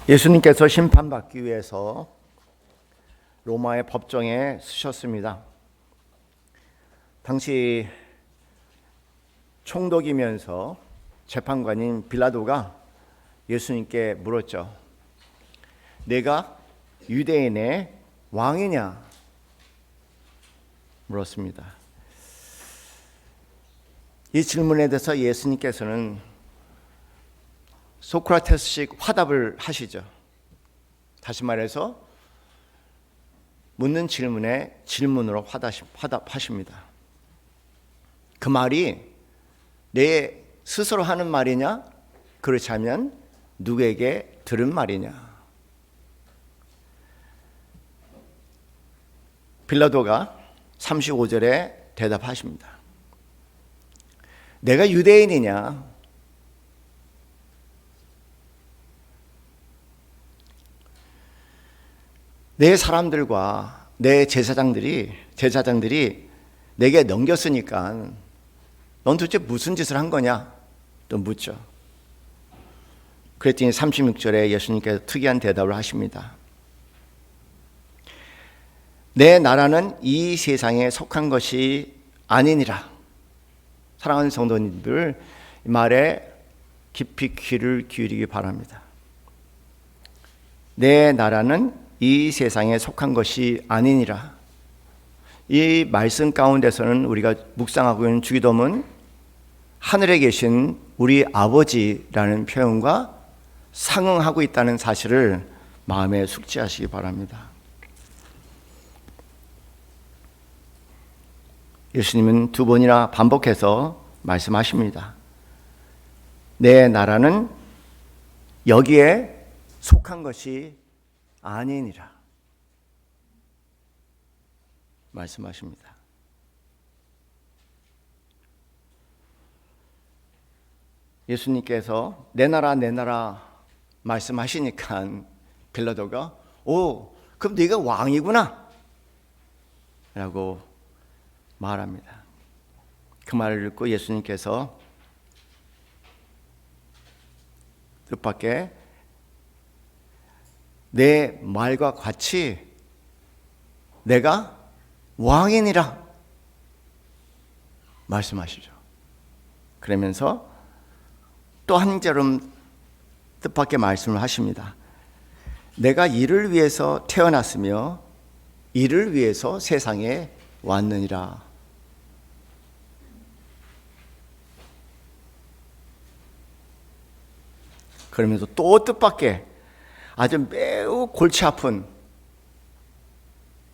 예수님께서 심판받기 위해서 로마의 법정에 서셨습니다. 당시 총독이면서 재판관인 빌라도가 예수님께 물었죠. 내가 유대인의 왕이냐? 물었습니다. 이 질문에 대해서 예수님께서는 소크라테스식 화답을 하시죠. 다시 말해서 묻는 질문에 질문으로 화답하십니다. 그 말이 내 스스로 하는 말이냐? 그렇지 않으면 누구에게 들은 말이냐? 빌라도가 35절에 대답하십니다. 내가 유대인이냐? 내 사람들과 내 제사장들이 내게 넘겼으니까 넌 도대체 무슨 짓을 한 거냐? 또 묻죠. 그랬더니 36절에 예수님께서 특이한 대답을 하십니다. 내 나라는 이 세상에 속한 것이 아니니라. 사랑하는 성도님들, 이 말에 깊이 귀를 기울이기 바랍니다. 내 나라는 이 세상에 속한 것이 아니니라. 이 말씀 가운데서는 우리가 묵상하고 있는 주기도문 하늘에 계신 우리 아버지라는 표현과 상응하고 있다는 사실을 마음에 숙지하시기 바랍니다. 예수님은 두 번이나 반복해서 말씀하십니다. 내 나라는 여기에 속한 것이 아니니라 말씀하십니다. 예수님께서 내 나라 말씀하시니까 빌라도가 그럼 네가 왕이구나 라고 말합니다. 그 말을 듣고 예수님께서 뜻밖의 내 말과 같이 내가 왕이니라 말씀하시죠. 그러면서 또 한 절음 뜻밖의 말씀을 하십니다. 내가 이를 위해서 태어났으며 이를 위해서 세상에 왔느니라. 그러면서 또 뜻밖의 아주 매우 골치 아픈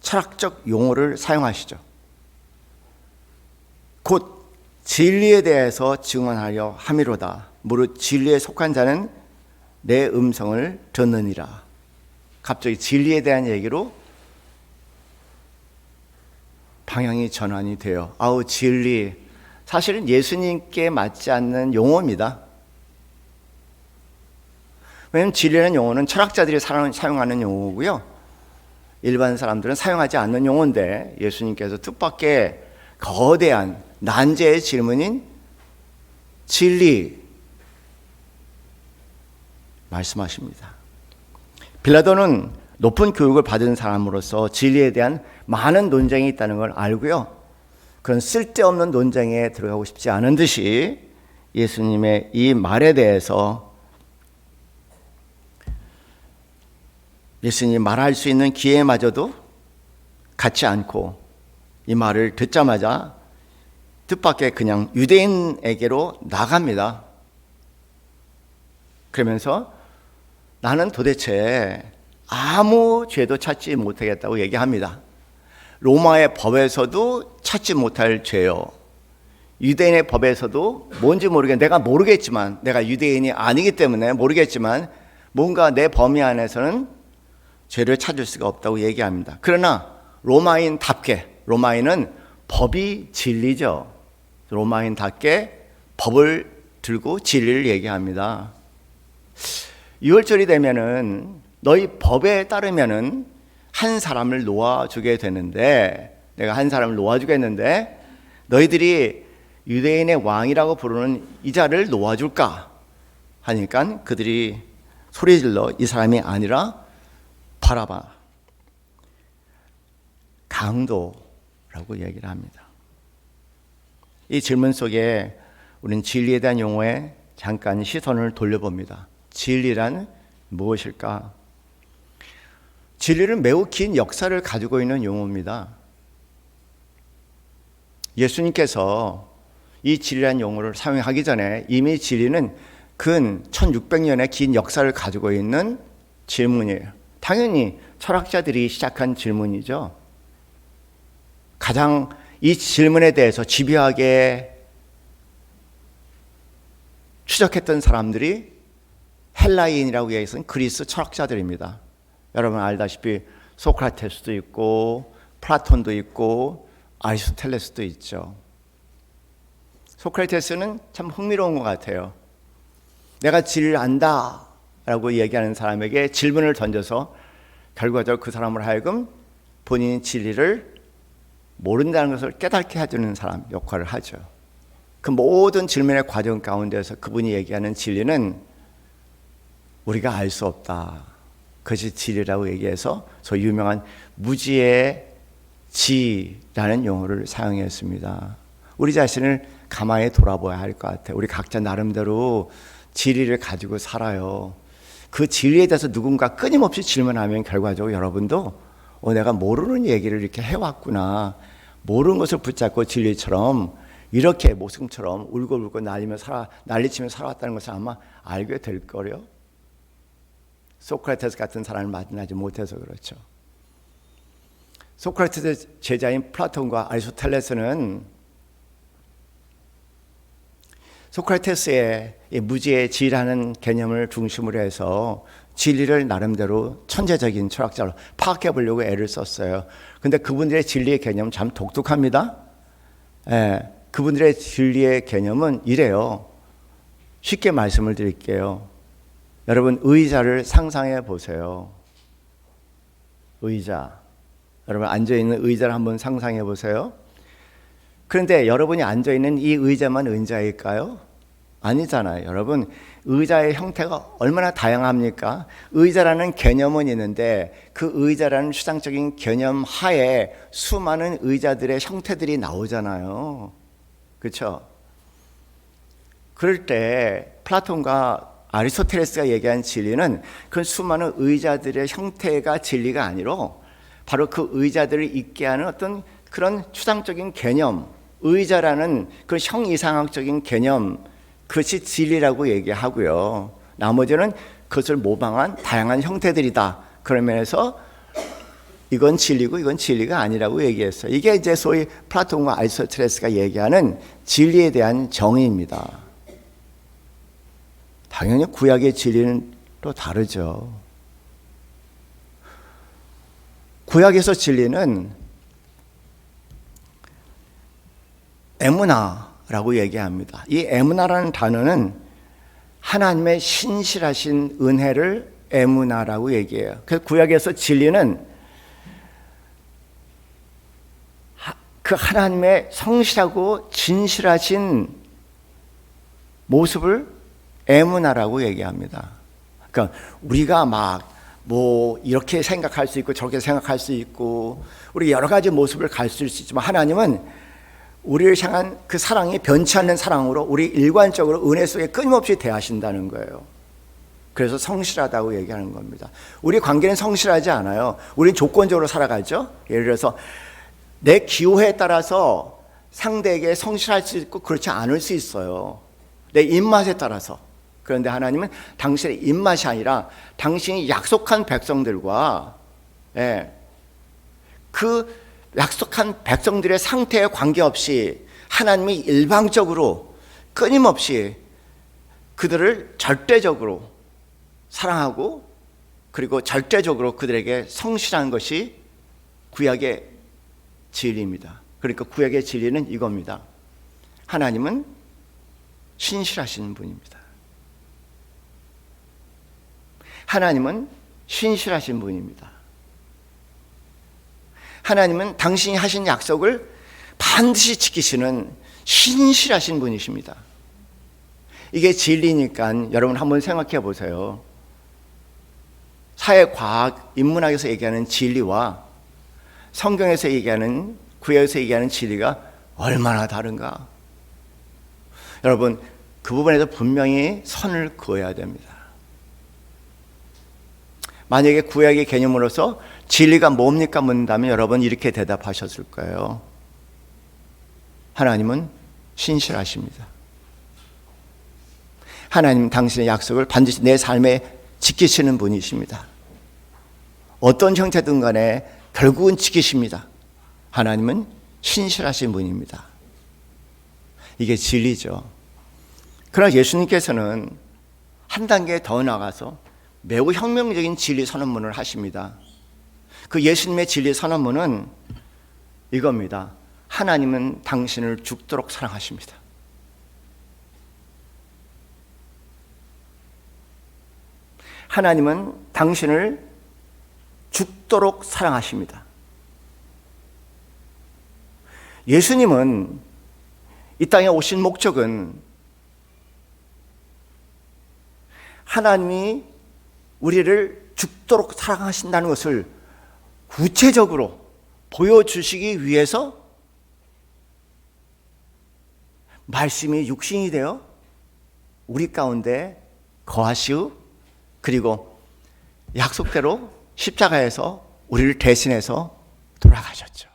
철학적 용어를 사용하시죠. 곧 진리에 대해서 증언하려 함이로다. 무릇 진리에 속한 자는 내 음성을 듣느니라. 갑자기 진리에 대한 얘기로 방향이 전환이 돼요. 진리. 사실은 예수님께 맞지 않는 용어입니다. 왜냐하면 진리라는 용어는 철학자들이 사용하는 용어고요. 일반 사람들은 사용하지 않는 용어인데 예수님께서 뜻밖의 거대한 난제의 질문인 진리 말씀하십니다. 빌라도는 높은 교육을 받은 사람으로서 진리에 대한 많은 논쟁이 있다는 걸 알고요. 그런 쓸데없는 논쟁에 들어가고 싶지 않은 듯이 예수님의 이 말에 대해서 예수님이 말할 수 있는 기회마저도 갖지 않고 이 말을 듣자마자 뜻밖의 그냥 유대인에게로 나갑니다. 그러면서 나는 도대체 아무 죄도 찾지 못하겠다고 얘기합니다. 로마의 법에서도 찾지 못할 죄요. 유대인의 법에서도 뭔지 내가 모르겠지만, 내가 유대인이 아니기 때문에 모르겠지만 뭔가 내 범위 안에서는 죄를 찾을 수가 없다고 얘기합니다. 그러나 로마인은 법이 진리죠. 로마인답게 법을 들고 진리를 얘기합니다. 6월절이 되면은 너희 법에 따르면은 한 사람을 놓아주게 되는데, 내가 한 사람을 놓아주겠는데 너희들이 유대인의 왕이라고 부르는 이 자를 놓아줄까 하니까 그들이 소리질러 이 사람이 아니라 바라바, 강도라고 얘기를 합니다. 이 질문 속에 우리는 진리에 대한 용어에 잠깐 시선을 돌려봅니다. 진리란 무엇일까? 진리는 매우 긴 역사를 가지고 있는 용어입니다. 예수님께서 이 진리란 용어를 사용하기 전에 이미 진리는 근 1600년의 긴 역사를 가지고 있는 질문이에요. 당연히 철학자들이 시작한 질문이죠. 가장 이 질문에 대해서 집요하게 추적했던 사람들이 헬라인이라고 얘기해서는 그리스 철학자들입니다. 여러분 알다시피 소크라테스도 있고 플라톤도 있고 아리스토텔레스도 있죠. 소크라테스는 참 흥미로운 것 같아요. 내가 진리를 안다 라고 얘기하는 사람에게 질문을 던져서 결과적으로 그 사람을 하여금 본인이 진리를 모른다는 것을 깨닫게 해주는 사람 역할을 하죠. 그 모든 질문의 과정 가운데서 그분이 얘기하는 진리는 우리가 알 수 없다. 그것이 진리라고 얘기해서 저 유명한 무지의 지라는 용어를 사용했습니다. 우리 자신을 가만히 돌아봐야 할 것 같아요. 우리 각자 나름대로 진리를 가지고 살아요. 그 진리에 대해서 누군가 끊임없이 질문하면 결과적으로 여러분도 내가 모르는 얘기를 이렇게 해왔구나. 모르는 것을 붙잡고 진리처럼 이렇게 모승처럼 울고불고 난리치며 살아왔다는 것을 아마 알게 될 거요. 소크라테스 같은 사람을 만나지 못해서 그렇죠. 소크라테스 제자인 플라톤과 아리스토텔레스는 소크라테스의 무지의 지라는 개념을 중심으로 해서 진리를 나름대로 천재적인 철학자로 파악해 보려고 애를 썼어요. 근데 그분들의 진리의 개념은 참 독특합니다. 그분들의 진리의 개념은 이래요. 쉽게 말씀을 드릴게요. 여러분 의자를 상상해 보세요. 의자. 여러분 앉아있는 의자를 한번 상상해 보세요. 그런데 여러분이 앉아있는 이 의자만 의자일까요? 아니잖아요. 여러분 의자의 형태가 얼마나 다양합니까? 의자라는 개념은 있는데 그 의자라는 추상적인 개념 하에 수많은 의자들의 형태들이 나오잖아요. 그렇죠? 그럴 때 플라톤과 아리스토텔레스가 얘기한 진리는 그 수많은 의자들의 형태가 진리가 아니라 바로 그 의자들을 있게 하는 어떤 그런 추상적인 개념, 의자라는 그 형이상학적인 개념, 그것이 진리라고 얘기하고요. 나머지는 그것을 모방한 다양한 형태들이다. 그런 면에서 이건 진리고 이건 진리가 아니라고 얘기했어요. 이게 이제 소위 플라톤과 아리스토텔레스가 얘기하는 진리에 대한 정의입니다. 당연히 구약의 진리는 또 다르죠. 구약에서 진리는 에무나라고 얘기합니다. 이 에무나라는 단어는 하나님의 신실하신 은혜를 에무나라고 얘기해요. 그래서 구약에서 진리는 그 하나님의 성실하고 진실하신 모습을 에무나라고 얘기합니다. 그러니까 우리가 이렇게 생각할 수 있고 저렇게 생각할 수 있고 우리 여러 가지 모습을 가질 수 있지만 하나님은 우리를 향한 그 사랑이 변치 않는 사랑으로 우리 일관적으로 은혜 속에 끊임없이 대하신다는 거예요. 그래서 성실하다고 얘기하는 겁니다. 우리 관계는 성실하지 않아요. 우리는 조건적으로 살아가죠. 예를 들어서 내 기호에 따라서 상대에게 성실할 수 있고 그렇지 않을 수 있어요. 내 입맛에 따라서. 그런데 하나님은 당신의 입맛이 아니라 당신이 약속한 백성들과 그 약속한 백성들의 상태에 관계없이 하나님이 일방적으로 끊임없이 그들을 절대적으로 사랑하고 그리고 절대적으로 그들에게 성실한 것이 구약의 진리입니다. 그러니까 구약의 진리는 이겁니다. 하나님은 신실하신 분입니다. 하나님은 신실하신 분입니다. 하나님은 당신이 하신 약속을 반드시 지키시는 신실하신 분이십니다. 이게 진리니까 여러분 한번 생각해 보세요. 사회과학, 인문학에서 얘기하는 진리와 성경에서 얘기하는, 구약에서 얘기하는 진리가 얼마나 다른가. 여러분, 그 부분에서 분명히 선을 그어야 됩니다. 만약에 구약의 개념으로서 진리가 뭡니까 묻는다면 여러분 이렇게 대답하셨을 거예요. 하나님은 신실하십니다. 하나님 당신의 약속을 반드시 내 삶에 지키시는 분이십니다. 어떤 형태든 간에 결국은 지키십니다. 하나님은 신실하신 분입니다. 이게 진리죠. 그러나 예수님께서는 한 단계 더 나가서 매우 혁명적인 진리 선언문을 하십니다. 그 예수님의 진리 선언문은 이겁니다. 하나님은 당신을 죽도록 사랑하십니다. 하나님은 당신을 죽도록 사랑하십니다. 예수님은 이 땅에 오신 목적은 하나님이 우리를 죽도록 사랑하신다는 것을 구체적으로 보여주시기 위해서 말씀이 육신이 되어 우리 가운데 거하시우, 그리고 약속대로 십자가에서 우리를 대신해서 돌아가셨죠.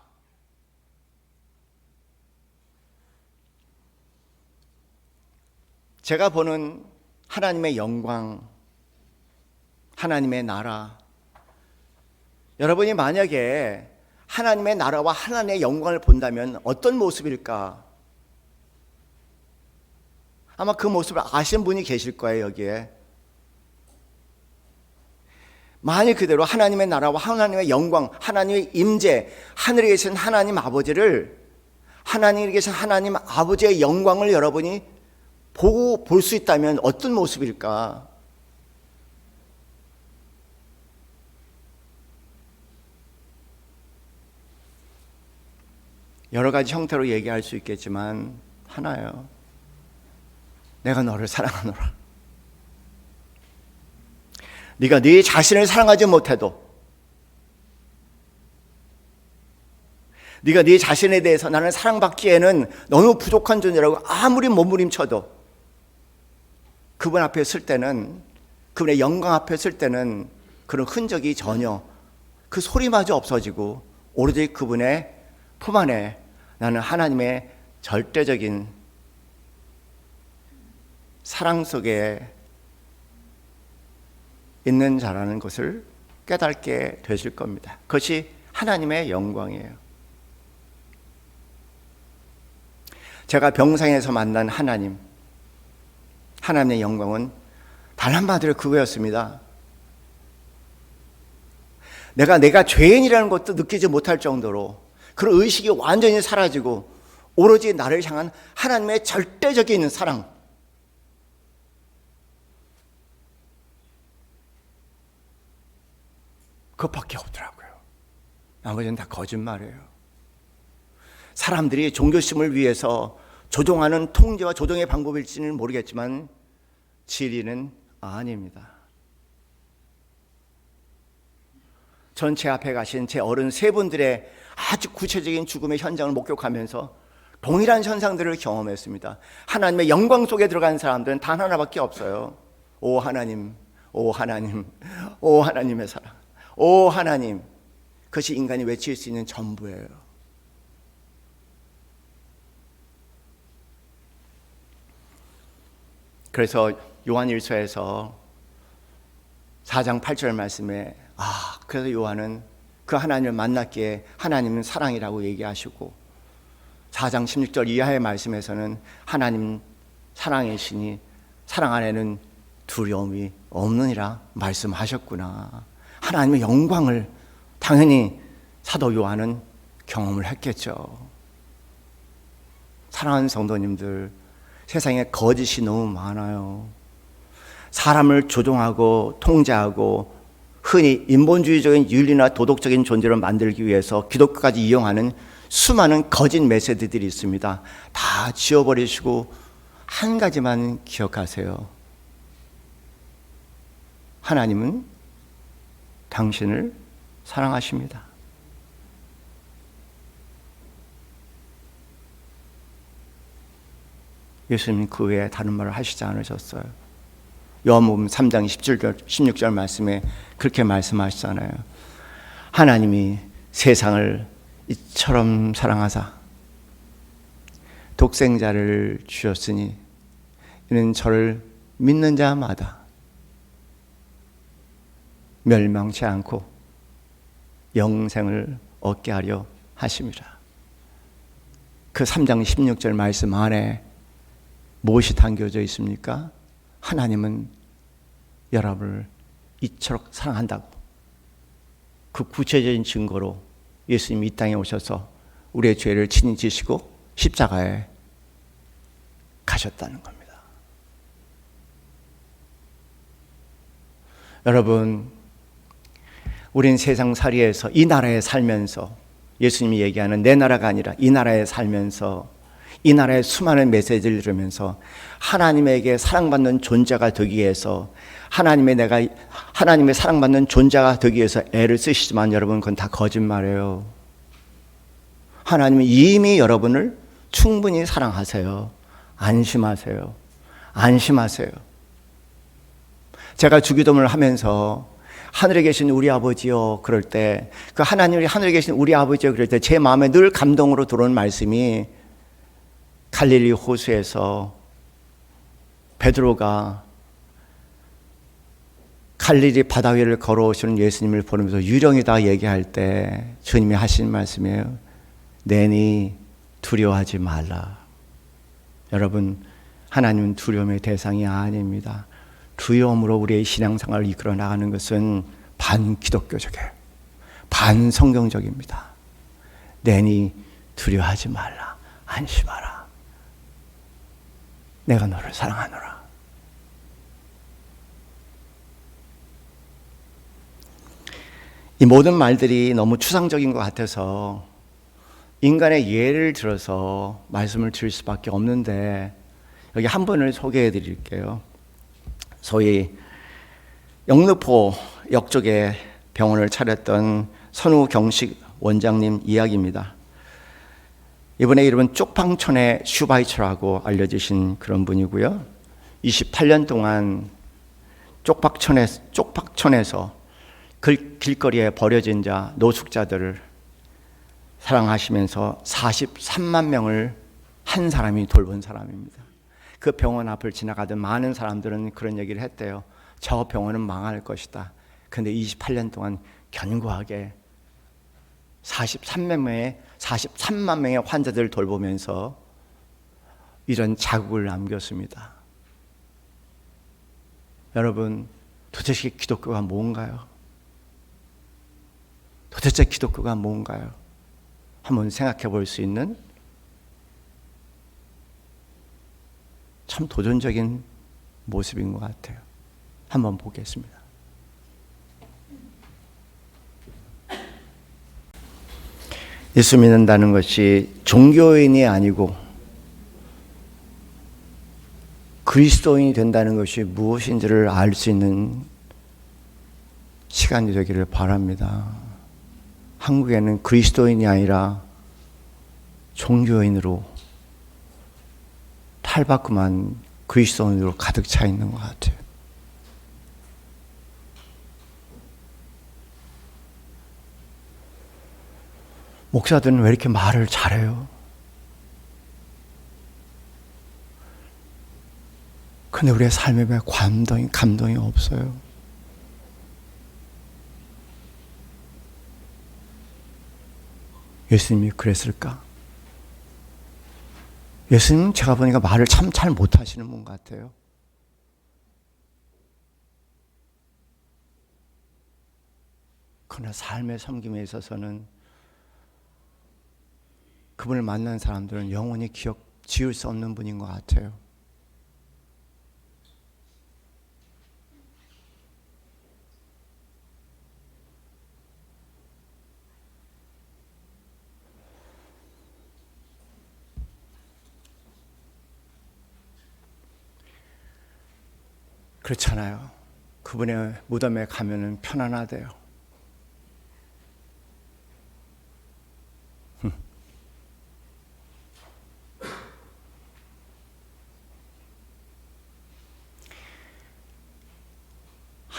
제가 보는 하나님의 영광, 하나님의 나라, 여러분이 만약에 하나님의 나라와 하나님의 영광을 본다면 어떤 모습일까? 아마 그 모습을 아시는 분이 계실 거예요, 여기에. 만일 그대로 하나님의 나라와 하나님의 영광, 하나님의 임재, 하늘에 계신 하나님 아버지를, 하나님에 계신 하나님 아버지의 영광을 여러분이 보고 볼 수 있다면 어떤 모습일까? 여러 가지 형태로 얘기할 수 있겠지만 하나예요. 내가 너를 사랑하노라. 네가 네 자신을 사랑하지 못해도, 네가 네 자신에 대해서 나는 사랑받기에는 너무 부족한 존재라고 아무리 몸부림쳐도 그분 앞에 설 때는, 그분의 영광 앞에 설 때는 그런 흔적이 전혀, 그 소리마저 없어지고 오로지 그분의 품 안에 나는 하나님의 절대적인 사랑 속에 있는 자라는 것을 깨닫게 되실 겁니다. 그것이 하나님의 영광이에요. 제가 병상에서 만난 하나님의 영광은 단 한마디로 그거였습니다. 내가 죄인이라는 것도 느끼지 못할 정도로 그런 의식이 완전히 사라지고 오로지 나를 향한 하나님의 절대적인 사랑, 그것밖에 없더라고요. 나머지는 다 거짓말이에요. 사람들이 종교심을 위해서 조종하는 통제와 조종의 방법일지는 모르겠지만 진리는 아닙니다. 전 제 앞에 가신 제 어른 세 분들의 아주 구체적인 죽음의 현장을 목격하면서 동일한 현상들을 경험했습니다. 하나님의 영광 속에 들어간 사람들은 단 하나밖에 없어요. 오 하나님, 오 하나님, 오 하나님의 사랑, 오 하나님. 그것이 인간이 외칠 수 있는 전부예요. 그래서 요한일서에서 4장 8절 말씀에 그래서 요한은 그 하나님을 만났기에 하나님은 사랑이라고 얘기하시고, 4장 16절 이하의 말씀에서는 하나님 사랑이시니 사랑 안에는 두려움이 없느니라 말씀하셨구나. 하나님의 영광을 당연히 사도 요한은 경험을 했겠죠. 사랑하는 성도님들, 세상에 거짓이 너무 많아요. 사람을 조종하고 통제하고 흔히 인본주의적인 윤리나 도덕적인 존재로 만들기 위해서 기독교까지 이용하는 수많은 거짓 메시지들이 있습니다. 다 지워버리시고 한 가지만 기억하세요. 하나님은 당신을 사랑하십니다. 예수님 그 외에 다른 말을 하시지 않으셨어요. 요한복음 3장 16절 말씀에 그렇게 말씀하시잖아요. 하나님이 세상을 이처럼 사랑하사 독생자를 주셨으니 이는 저를 믿는 자마다 멸망치 않고 영생을 얻게 하려 하심이라. 그 3장 16절 말씀 안에 무엇이 담겨져 있습니까? 하나님은 여러분을 이처럼 사랑한다고. 그 구체적인 증거로 예수님이 이 땅에 오셔서 우리의 죄를 친히 지시고 십자가에 가셨다는 겁니다. 여러분, 우린 세상살이에서 이 나라에 살면서 예수님이 얘기하는 내 나라가 아니라 이 나라에 살면서 이 나라의 수많은 메시지를 들으면서 하나님에게 사랑받는 존재가 되기 위해서 하나님의 사랑받는 존재가 되기 위해서 애를 쓰시지만 여러분 그건 다 거짓말이에요. 하나님은 이미 여러분을 충분히 사랑하세요. 안심하세요. 안심하세요. 제가 주기도문을 하면서 하늘에 계신 우리 아버지요 그럴 때 그 하나님이 하늘에 계신 우리 아버지요 그럴 때 제 마음에 늘 감동으로 들어오는 말씀이 갈릴리 호수에서 베드로가 갈릴리 바다 위를 걸어오시는 예수님을 보면서 유령이다 얘기할 때 주님이 하신 말씀이에요. 내니 두려워하지 말라. 여러분, 하나님은 두려움의 대상이 아닙니다. 두려움으로 우리의 신앙생활을 이끌어 나가는 것은 반기독교적이에요. 반성경적입니다. 내니 두려워하지 말라. 안심하라. 내가 너를 사랑하노라. 이 모든 말들이 너무 추상적인 것 같아서 인간의 예를 들어서 말씀을 드릴 수밖에 없는데 여기 한 분을 소개해 드릴게요. 소위 영등포 역쪽에 병원을 차렸던 선우경식 원장님 이야기입니다. 이분의 이름은 쪽방촌의 슈바이처라고 알려지신 그런 분이고요. 28년 동안 쪽방촌에서 길거리에 버려진 자, 노숙자들을 사랑하시면서 43만 명을 한 사람이 돌본 사람입니다. 그 병원 앞을 지나가던 많은 사람들은 그런 얘기를 했대요. 저 병원은 망할 것이다. 그런데 28년 동안 견고하게 43만 명의 환자들을 돌보면서 이런 자국을 남겼습니다. 여러분, 도대체 기독교가 뭔가요? 도대체 기독교가 뭔가요? 한번 생각해 볼 수 있는 참 도전적인 모습인 것 같아요. 한번 보겠습니다. 예수 믿는다는 것이 종교인이 아니고 그리스도인이 된다는 것이 무엇인지를 알 수 있는 시간이 되기를 바랍니다. 한국에는 그리스도인이 아니라 종교인으로 탈바꿈한 그리스도인으로 가득 차 있는 것 같아요. 목사들은 왜 이렇게 말을 잘해요? 근데 우리의 삶에 왜 감동이 없어요? 예수님이 그랬을까? 예수님은 제가 보니까 말을 참 잘 못하시는 분 같아요. 그러나 삶의 섬김에 있어서는 그분을 만난 사람들은 영원히 지울 수 없는 분인 것 같아요. 그렇잖아요. 그분의 무덤에 가면은 편안하대요.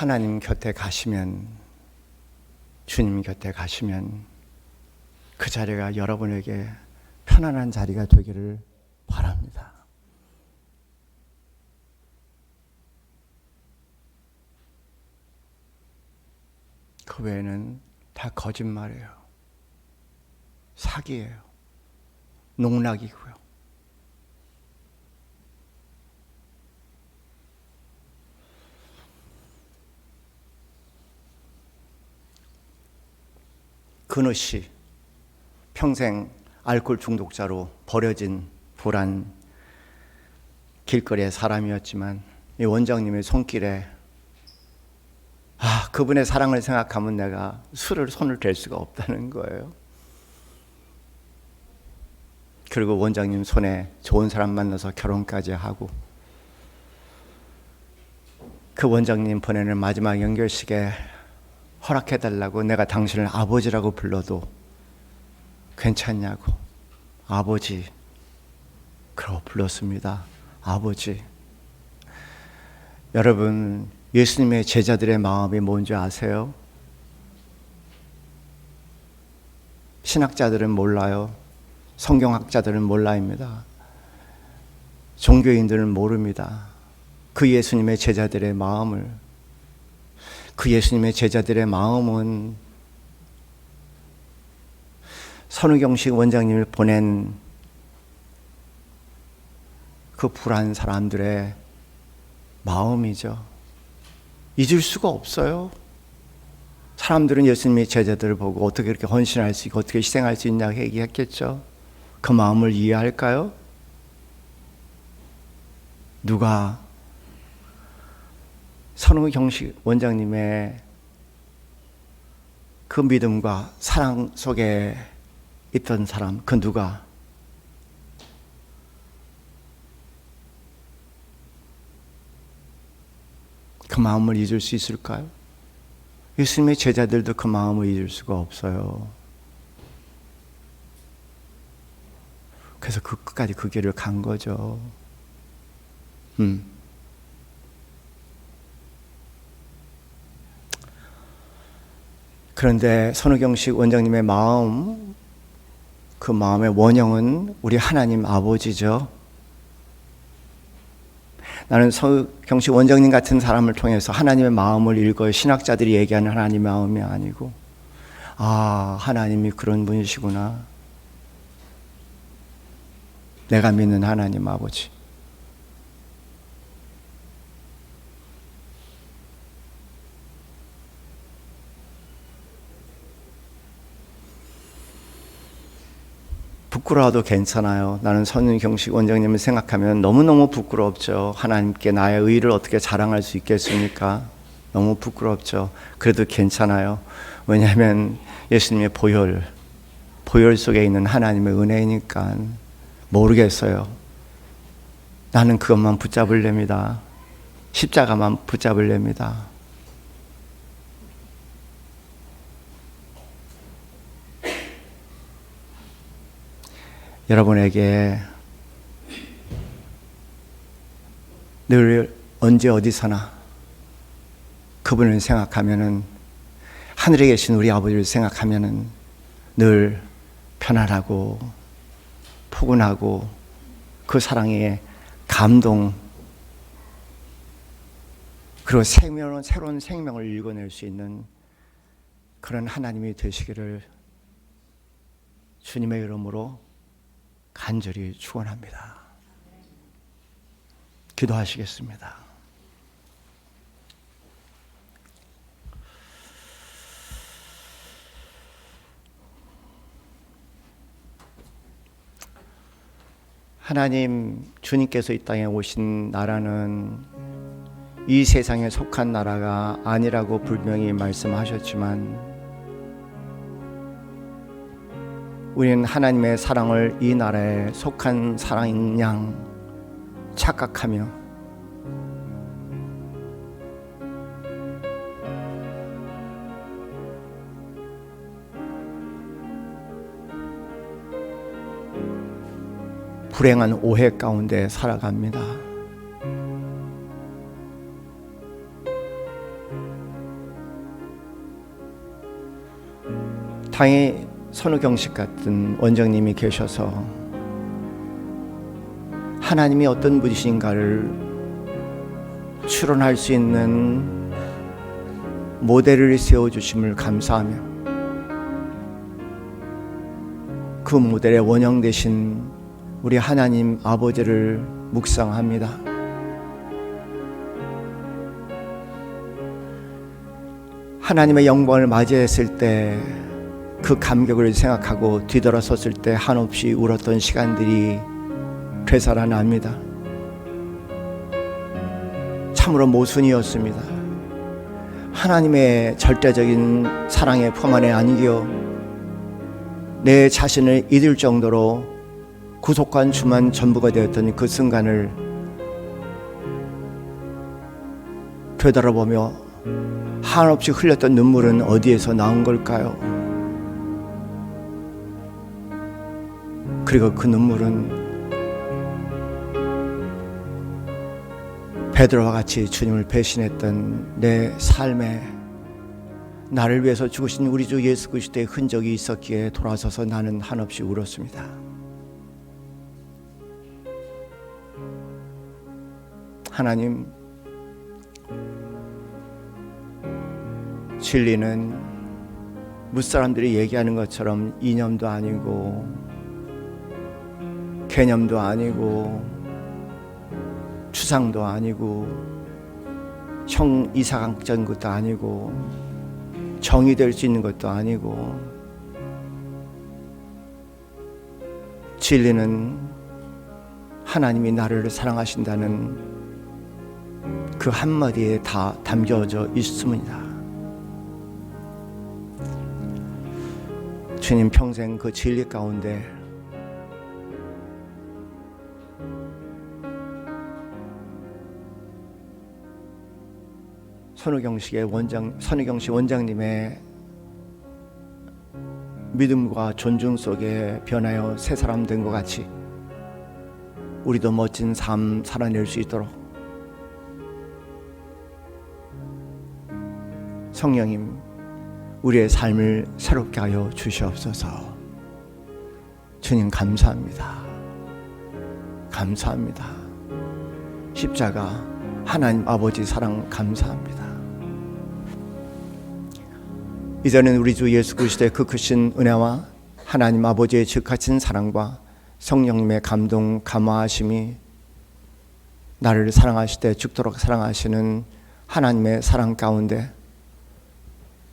하나님 곁에 가시면, 주님 곁에 가시면 그 자리가 여러분에게 편안한 자리가 되기를 바랍니다. 그 외에는 다 거짓말이에요. 사기예요. 농락이고요. 근우 씨, 평생 알코올 중독자로 버려진 불안 길거리의 사람이었지만 이 원장님의 손길에 그분의 사랑을 생각하면 내가 손을 댈 수가 없다는 거예요. 그리고 원장님 손에 좋은 사람 만나서 결혼까지 하고, 그 원장님 보내는 마지막 연결식에 허락해달라고 내가 당신을 아버지라고 불러도 괜찮냐고. 아버지. 그러고 불렀습니다. 아버지. 여러분, 예수님의 제자들의 마음이 뭔지 아세요? 신학자들은 몰라요. 성경학자들은 몰라입니다. 종교인들은 모릅니다. 그 예수님의 제자들의 마음을. 그 예수님의 제자들의 마음은 선우경식 원장님을 보낸 그 불안 사람들의 마음이죠. 잊을 수가 없어요. 사람들은 예수님의 제자들을 보고 어떻게 그렇게 헌신할 수 있고 어떻게 희생할 수 있냐고 얘기했겠죠. 그 마음을 이해할까요? 누가 선우경식 원장님의 그 믿음과 사랑 속에 있던 사람, 그 누가 그 마음을 잊을 수 있을까요? 예수님의 제자들도 그 마음을 잊을 수가 없어요. 그래서 그 끝까지 그 길을 간 거죠. 그런데 선우경식 원장님의 마음, 그 마음의 원형은 우리 하나님 아버지죠. 나는 선우경식 원장님 같은 사람을 통해서 하나님의 마음을 읽어요. 신학자들이 얘기하는 하나님의 마음이 아니고, 하나님이 그런 분이시구나. 내가 믿는 하나님 아버지. 부끄러워도 괜찮아요. 나는 선우경식 원장님을 생각하면 너무너무 부끄럽죠. 하나님께 나의 의를 어떻게 자랑할 수 있겠습니까? 너무 부끄럽죠. 그래도 괜찮아요. 왜냐하면 예수님의 보혈 속에 있는 하나님의 은혜니까. 모르겠어요. 나는 그것만 붙잡으렵니다. 십자가만 붙잡으렵니다. 여러분에게 늘 언제 어디서나 그분을 생각하면은, 하늘에 계신 우리 아버지를 생각하면은 늘 편안하고 포근하고 그 사랑에 감동, 그리고 새로운 생명을 읽어낼 수 있는 그런 하나님이 되시기를 주님의 이름으로 간절히 축원합니다. 기도하시겠습니다. 하나님, 주님께서 이 땅에 오신 나라는 이 세상에 속한 나라가 아니라고 분명히 말씀하셨지만, 우리는 하나님의 사랑을 이 나라에 속한 사랑인 양 착각하며 불행한 오해 가운데 살아갑니다. 세상에 선우경식 같은 원장님이 계셔서 하나님이 어떤 분이신가를 추론할 수 있는 모델을 세워주심을 감사하며 그 모델의 원형 되신 우리 하나님 아버지를 묵상합니다. 하나님의 영광을 맞이했을 때 그 감격을 생각하고 뒤돌아섰을 때 한없이 울었던 시간들이 되살아납니다. 참으로 모순이었습니다. 하나님의 절대적인 사랑의 품 안에 안겨 내 자신을 잊을 정도로 구속한 주만 전부가 되었던 그 순간을 되돌아보며 한없이 흘렸던 눈물은 어디에서 나온 걸까요? 그리고 그 눈물은 베드로와 같이 주님을 배신했던 내 삶에 나를 위해서 죽으신 우리 주 예수 그리스도의 흔적이 있었기에 돌아서서 나는 한없이 울었습니다. 하나님, 진리는 무사람들이 얘기하는 것처럼 이념도 아니고 개념도 아니고 추상도 아니고 형이사각적인 것도 아니고 정의될 수 있는 것도 아니고 진리는 하나님이 나를 사랑하신다는 그 한마디에 다 담겨져 있습니다. 주님 평생 그 진리 가운데 선우경식 원장님의 믿음과 존중 속에 변하여 새 사람 된 것 같이 우리도 멋진 삶 살아낼 수 있도록 성령님, 우리의 삶을 새롭게 하여 주시옵소서. 주님 감사합니다. 감사합니다. 십자가 하나님 아버지 사랑 감사합니다. 이제는 우리 주 예수 그리스도의 그 크신 은혜와 하나님 아버지의 즉하신 사랑과 성령님의 감동 감화하심이 나를 사랑하실 때 죽도록 사랑하시는 하나님의 사랑 가운데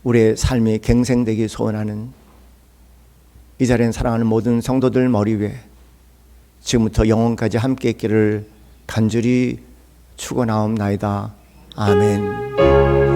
우리의 삶이 갱생되기 소원하는 이 자리에 사랑하는 모든 성도들 머리 위에 지금부터 영원까지 함께 있기를 간절히 축원하옵나이다. 아멘.